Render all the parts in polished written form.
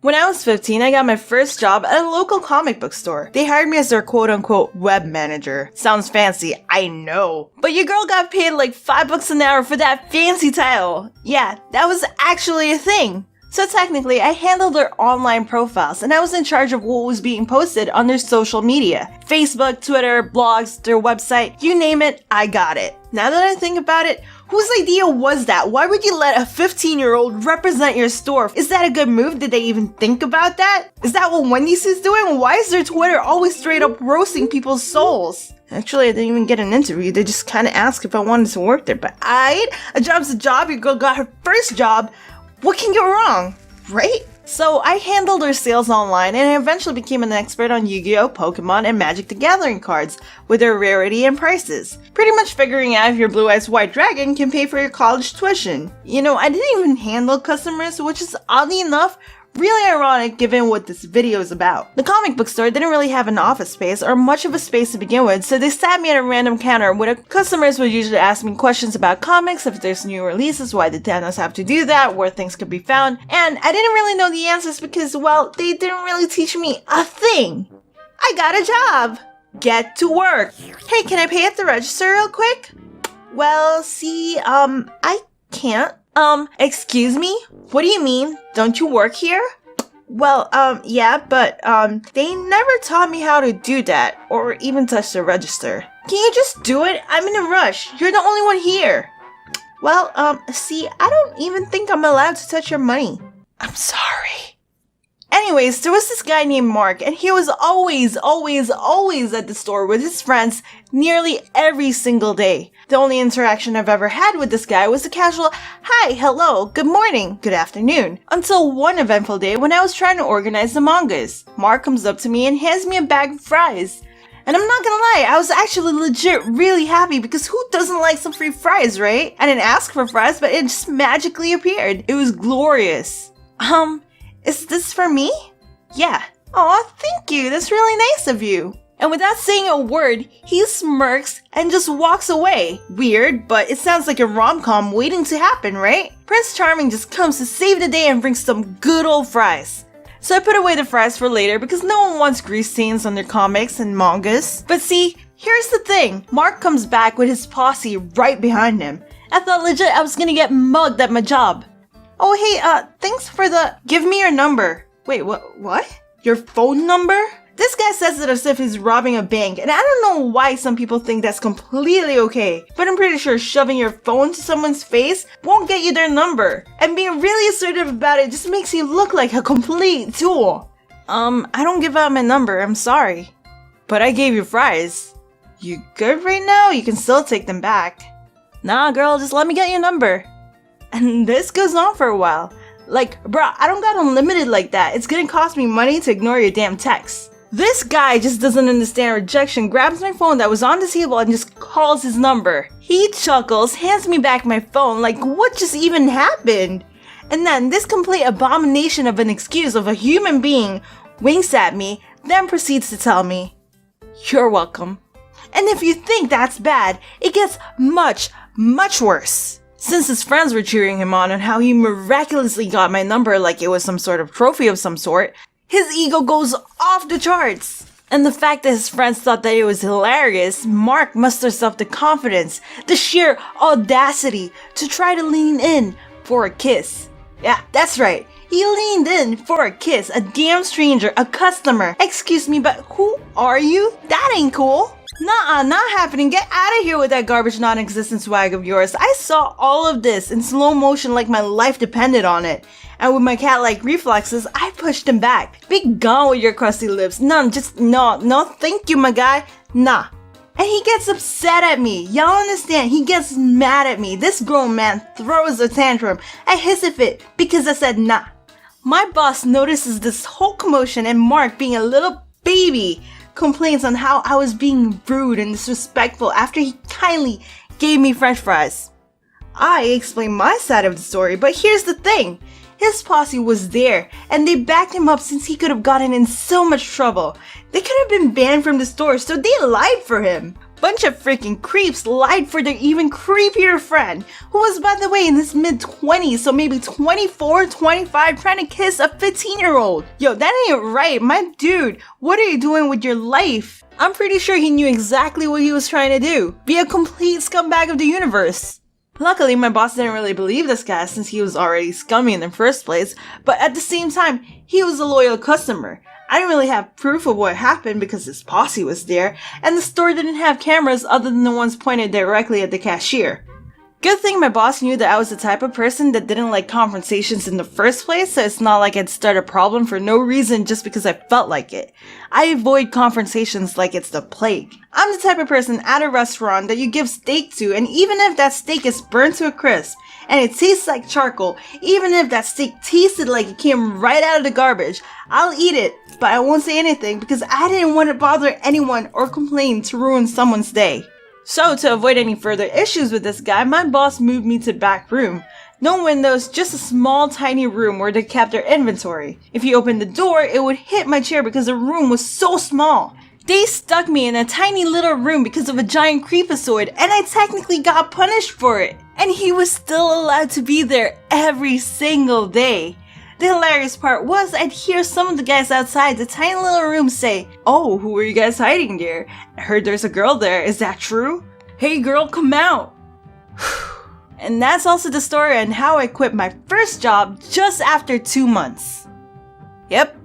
When I was 15, I got my first job at a local comic book store. They hired me as their quote-unquote web manager. Sounds fancy, I know. But your girl got paid like $5 an hour for that fancy title. Yeah, that was actually a thing. So technically, I handled their online profiles and I was in charge of what was being posted on their social media. Facebook, Twitter, blogs, their website, you name it, I got it. Now that I think about it, whose idea was that? Why would you let a 15-year-old represent your store? Is that a good move? Did they even think about that? Is that what Wendy's is doing? Why is their Twitter always straight up roasting people's souls? Actually, I didn't even get an interview. They just kind of asked if I wanted to work there. But a job's a job. Your girl got her first job. What can go wrong, right? So I handled their sales online and I eventually became an expert on Yu-Gi-Oh, Pokemon, and Magic the Gathering cards with their rarity and prices. Pretty much figuring out if your Blue Eyes White Dragon can pay for your college tuition. You know, I didn't even handle customers, which is oddly enough really ironic given what this video is about. The comic book store didn't really have an office space or much of a space to begin with, so they sat me at a random counter where the customers would usually ask me questions about comics, if there's new releases, why did Thanos have to do that, where things could be found, and I didn't really know the answers because, well, they didn't really teach me a thing. I got a job! Get to work! Hey, can I pay at the register real quick? Well, see, I can't. Excuse me? What do you mean? Don't you work here? Well, yeah, but, they never taught me how to do that, or even touch the register. Can you just do it? I'm in a rush. You're the only one here. Well, see, I don't even think I'm allowed to touch your money. I'm sorry. Anyways, there was this guy named Mark, and he was always at the store with his friends nearly every single day. The only interaction I've ever had with this guy was a casual, hi, hello, good morning, good afternoon, until one eventful day when I was trying to organize the mangas. Mark comes up to me and hands me a bag of fries. And I'm not gonna lie, I was actually legit really happy because who doesn't like some free fries, right? I didn't ask for fries, but it just magically appeared. It was glorious. Is this for me? Yeah. Aw, thank you, that's really nice of you. And without saying a word, he smirks and just walks away. Weird, but it sounds like a rom-com waiting to happen, right? Prince Charming just comes to save the day and brings some good old fries. So I put away the fries for later because no one wants grease stains on their comics and mangas. But see, here's the thing. Mark comes back with his posse right behind him. I thought legit I was gonna get mugged at my job. Oh hey, thanks for the... Give me your number. Wait, what? Your phone number? This guy says it as if he's robbing a bank, and I don't know why some people think that's completely okay, but I'm pretty sure shoving your phone to someone's face won't get you their number, and being really assertive about it just makes you look like a complete tool. I don't give out my number, I'm sorry. But I gave you fries. You good right now? You can still take them back. Nah girl, just let me get your number. And this goes on for a while. Like, bruh, I don't got unlimited like that. It's gonna cost me money to ignore your damn texts. This guy just doesn't understand rejection, grabs my phone that was on the table and just calls his number. He chuckles, hands me back my phone like what just even happened? And then this complete abomination of an excuse of a human being winks at me, then proceeds to tell me, "You're welcome." And if you think that's bad, it gets much worse. Since his friends were cheering him on how he miraculously got my number like it was some sort of trophy of some sort, his ego goes off the charts. And the fact that his friends thought that it was hilarious, Mark musters up the confidence, the sheer audacity to try to lean in for a kiss. Yeah, that's right. He leaned in for a kiss, a damn stranger, a customer. Excuse me, but who are you? That ain't cool. Nuh-uh, not happening. Get out of here with that garbage non-existent swag of yours. I saw all of this in slow motion like my life depended on it. And with my cat-like reflexes, I pushed him back. Be gone with your crusty lips. No, thank you, my guy. Nah. And he gets upset at me. Y'all understand? He gets mad at me. This grown man throws a tantrum. I hiss a fit because I said nah. My boss notices this whole commotion and Mark, being a little baby, complains on how I was being rude and disrespectful after he kindly gave me french fries. I explained my side of the story, but here's the thing. His posse was there, and they backed him up since he could have gotten in so much trouble. They could have been banned from the store, so they lied for him. Bunch of freaking creeps lied for their even creepier friend, who was, by the way, in his mid-20s, so maybe 24, 25, trying to kiss a 15-year-old. Yo, that ain't right. My dude, what are you doing with your life? I'm pretty sure he knew exactly what he was trying to do. Be a complete scumbag of the universe. Luckily, my boss didn't really believe this guy since he was already scummy in the first place, but at the same time, he was a loyal customer. I didn't really have proof of what happened because his posse was there, and the store didn't have cameras other than the ones pointed directly at the cashier. Good thing my boss knew that I was the type of person that didn't like confrontations in the first place, so it's not like I'd start a problem for no reason just because I felt like it. I avoid confrontations like it's the plague. I'm the type of person at a restaurant that you give steak to, and even if that steak is burnt to a crisp, and it tastes like charcoal, even if that steak tasted like it came right out of the garbage, I'll eat it, but I won't say anything because I didn't want to bother anyone or complain to ruin someone's day. So, to avoid any further issues with this guy, my boss moved me to the back room. No windows, just a small tiny room where they kept their inventory. If you opened the door, it would hit my chair because the room was so small. They stuck me in a tiny little room because of a giant creepazoid, and I technically got punished for it. And he was still allowed to be there every single day. The hilarious part was I'd hear some of the guys outside the tiny little room say, "Oh, who are you guys hiding there? I heard there's a girl there, is that true? Hey girl, come out." And that's also the story on how I quit my first job just after 2 months. Yep,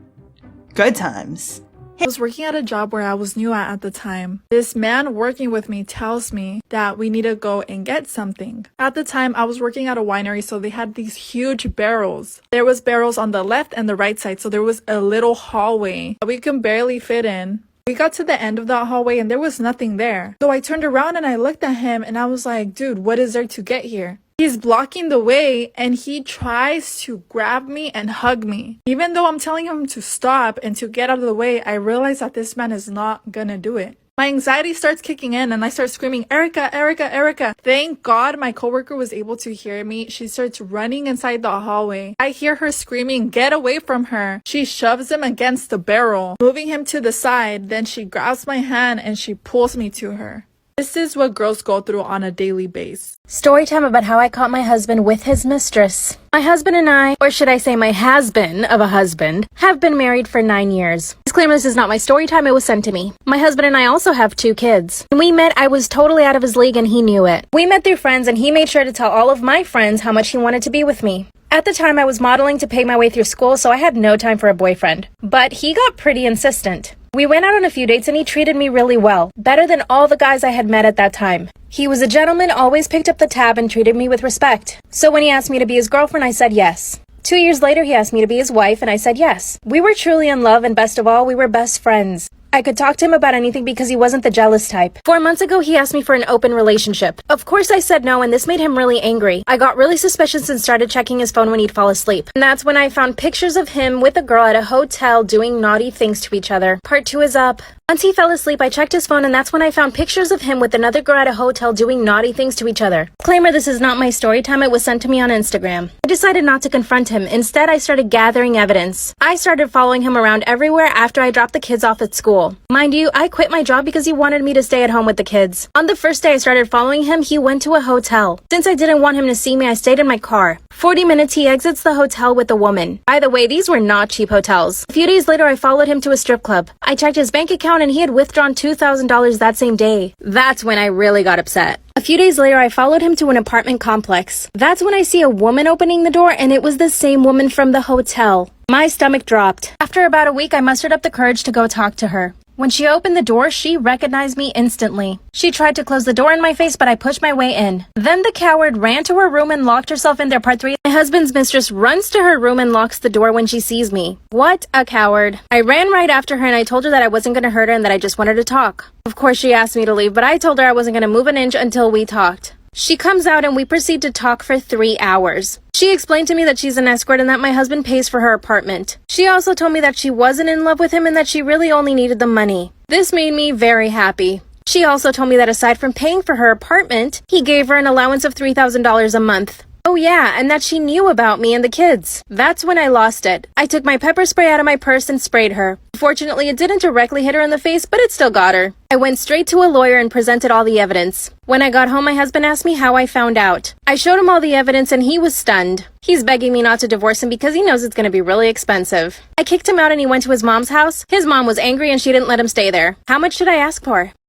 good times. I was working at a job where I was new at the time. This man working with me tells me that we need to go and get something. At the time, I was working at a winery, so they had these huge barrels. There was barrels on the left and the right side, so there was a little hallway that we can barely fit in. We got to the end of that hallway and there was nothing there. So I turned around and I looked at him and I was like, dude, what is there to get here? He's blocking the way and he tries to grab me and hug me. Even though I'm telling him to stop and to get out of the way, I realize that this man is not gonna do it. My anxiety starts kicking in and I start screaming, "Erica, Erica, Erica." Thank God my coworker was able to hear me. She starts running inside the hallway. I hear her screaming, "Get away from her." She shoves him against the barrel, moving him to the side. Then she grabs my hand and she pulls me to her. This is what girls go through on a daily basis. Storytime about how I caught my husband with his mistress. My husband and I, or should I say my has-been of a husband, have been married for 9 years. Disclaimer, this is not my story time, it was sent to me. My husband and I also have 2 kids. When we met, I was totally out of his league and he knew it. We met through friends and he made sure to tell all of my friends how much he wanted to be with me. At the time, I was modeling to pay my way through school, so I had no time for a boyfriend. But he got pretty insistent. We went out on a few dates and he treated me really well, better than all the guys I had met at that time. He was a gentleman, always picked up the tab and treated me with respect. So when he asked me to be his girlfriend, I said yes. 2 years later, he asked me to be his wife and I said yes. We were truly in love and best of all, we were best friends. I could talk to him about anything because he wasn't the jealous type. 4 months ago, he asked me for an open relationship. Of course, I said no, and this made him really angry. I got really suspicious and started checking his phone when he'd fall asleep. And that's when I found pictures of him with a girl at a hotel doing naughty things to each other. Part 2 is up. Once he fell asleep, I checked his phone, and that's when I found pictures of him with another girl at a hotel doing naughty things to each other. Disclaimer, this is not my story time. It was sent to me on Instagram. I decided not to confront him. Instead, I started gathering evidence. I started following him around everywhere after I dropped the kids off at school. Mind you, I quit my job because he wanted me to stay at home with the kids. On the first day I started following him, he went to a hotel. Since I didn't want him to see me, I stayed in my car. 40 minutes, he exits the hotel with a woman. By the way, these were not cheap hotels. A few days later, I followed him to a strip club. I checked his bank account and he had withdrawn $2,000 that same day. That's when I really got upset. A few days later, I followed him to an apartment complex. That's when I see a woman opening the door, and it was the same woman from the hotel. My stomach dropped. After about a week, I mustered up the courage to go talk to her. When she opened the door, she recognized me instantly. She tried to close the door in my face, but I pushed my way in. Then the coward ran to her room and locked herself in there. Part 3. My husband's mistress runs to her room and locks the door when she sees me. What a coward. I ran right after her and I told her that I wasn't going to hurt her and that I just wanted to talk. Of course, she asked me to leave, but I told her I wasn't going to move an inch until we talked. She comes out and we proceed to talk for 3 hours. She explained to me that she's an escort and that my husband pays for her apartment. She also told me that she wasn't in love with him and that she really only needed the money. This made me very happy. She also told me that aside from paying for her apartment, he gave her an allowance of $3,000 a month. Oh yeah, and that she knew about me and the kids. That's when I lost it. I took my pepper spray out of my purse and sprayed her. Fortunately, it didn't directly hit her in the face, but it still got her. I went straight to a lawyer and presented all the evidence. When I got home, my husband asked me how I found out. I showed him all the evidence and he was stunned. He's begging me not to divorce him because he knows it's going to be really expensive. I kicked him out and he went to his mom's house. His mom was angry and she didn't let him stay there. How much should I ask for?